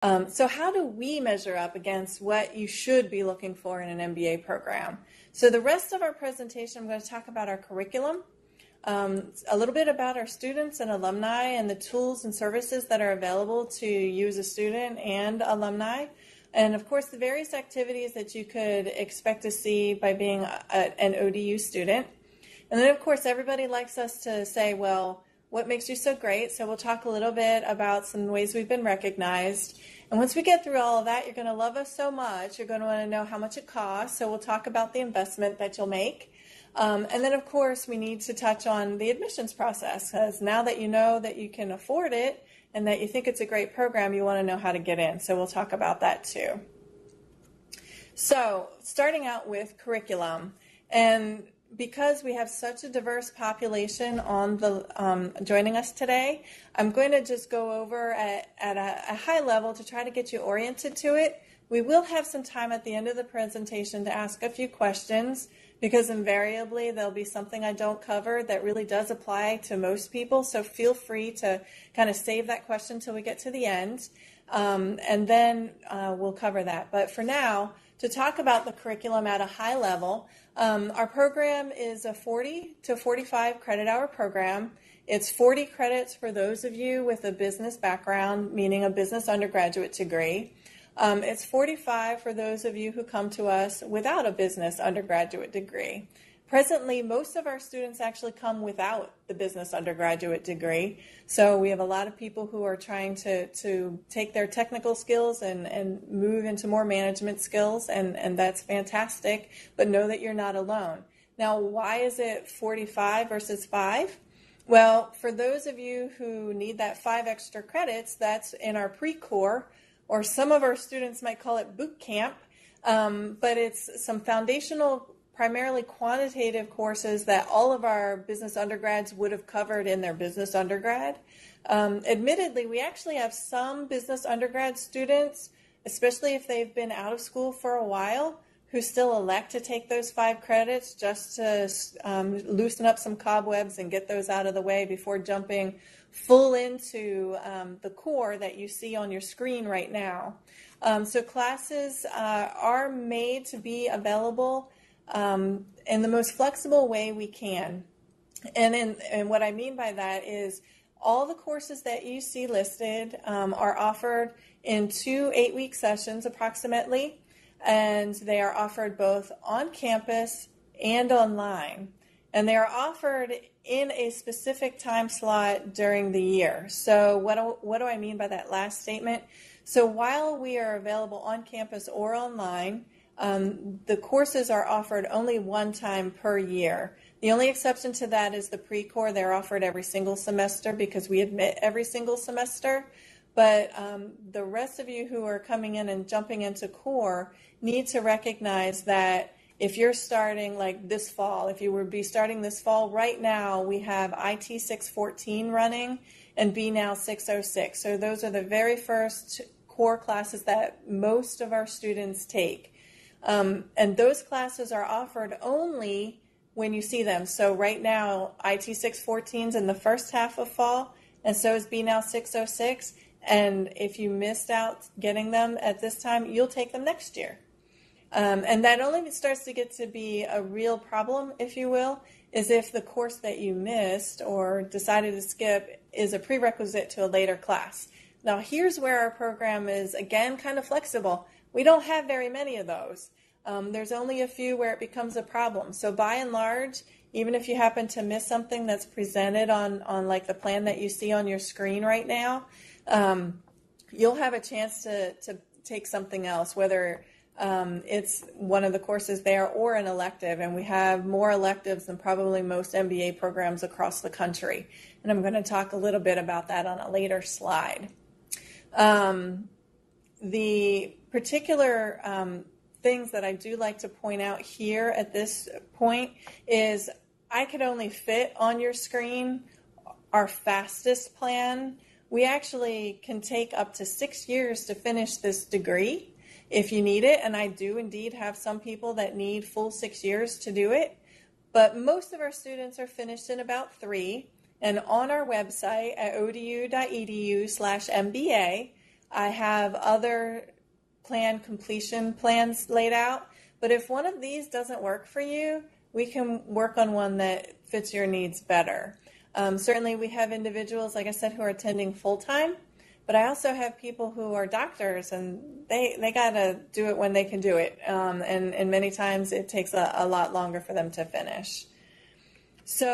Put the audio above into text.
So how do we measure up against what you should be looking for in an MBA program? So the rest of our presentation, I'm going to talk about our curriculum, a little bit about our students and alumni and the tools and services that are available to you as a student and alumni. And of course, the various activities that you could expect to see by being an ODU student. And then of course, everybody likes us to say, well, what makes you so great? So we'll talk a little bit about some ways we've been recognized. And once we get through all of that, you're going to love us so much. You're going to want to know how much it costs. So we'll talk about the investment that you'll make. And then, of course, we need to touch on the admissions process, because now that you know that you can afford it and that you think it's a great program, you want to know how to get in. So we'll talk about that too. So starting out with curriculum, and because we have such a diverse population on the joining us today, I'm going to just go over at a high level to try to get you oriented to it. We will have some time at the end of the presentation to ask a few questions, because invariably there'll be something I don't cover that really does apply to most people. So feel free to kind of save that question till we get to the end, and then we'll cover that. But for now, to talk about the curriculum at a high level, our program is a 40 to 45 credit hour program. It's 40 credits for those of you with a business background, meaning a business undergraduate degree. It's 45 for those of you who come to us without a business undergraduate degree. Presently, most of our students actually come without the business undergraduate degree. So we have a lot of people who are trying to take their technical skills and move into more management skills, and that's fantastic, but know that you're not alone. Now, why is it 45 versus 5? Well, for those of you who need that 5 extra credits, that's in our pre-core, or some of our students might call it boot camp, but it's some foundational, primarily quantitative courses that all of our business undergrads would have covered in their business undergrad. Admittedly, we actually have some business undergrad students, especially if they've been out of school for a while, who still elect to take those 5 credits just to loosen up some cobwebs and get those out of the way before jumping full into the core that you see on your screen right now. So classes are made to be available in the most flexible way we can. And what I mean by that is all the courses that you see listed are offered in 2 8-week sessions approximately, and they are offered both on campus and online. And they are offered in a specific time slot during the year. So what do I mean by that last statement? So while we are available on campus or online, the courses are offered only one time per year. The only exception to that is the pre-core. They're offered every single semester because we admit every single semester. But the rest of you who are coming in and jumping into core need to recognize that if you're starting like this fall, if you would be starting this fall, right now we have IT 614 running and BNow 606. So those are the very first core classes that most of our students take. And those classes are offered only when you see them. So right now, IT 614 is in the first half of fall, and so is BNow 606. And if you missed out getting them at this time, you'll take them next year. And that only starts to get to be a real problem, if you will, is if the course that you missed or decided to skip is a prerequisite to a later class. Now, here's where our program is, again, kind of flexible. We don't have very many of those. There's only a few where it becomes a problem. So by and large, even if you happen to miss something that's presented on like the plan that you see on your screen right now, you'll have a chance to take something else, whether it's one of the courses there or an elective. And we have more electives than probably most MBA programs across the country. And I'm going to talk a little bit about that on a later slide. The particular things that I do like to point out here at this point is I could only fit on your screen our fastest plan. We actually can take up to 6 years to finish this degree if you need it, and I do indeed have some people that need full 6 years to do it, but most of our students are finished in about 3, and on our website at odu.edu/MBA, I have other plan completion plans laid out. But if one of these doesn't work for you, we can work on one that fits your needs better. Certainly we have individuals, like I said, who are attending full-time, but I also have people who are doctors, and they got to do it when they can do it. And many times it takes a lot longer for them to finish. So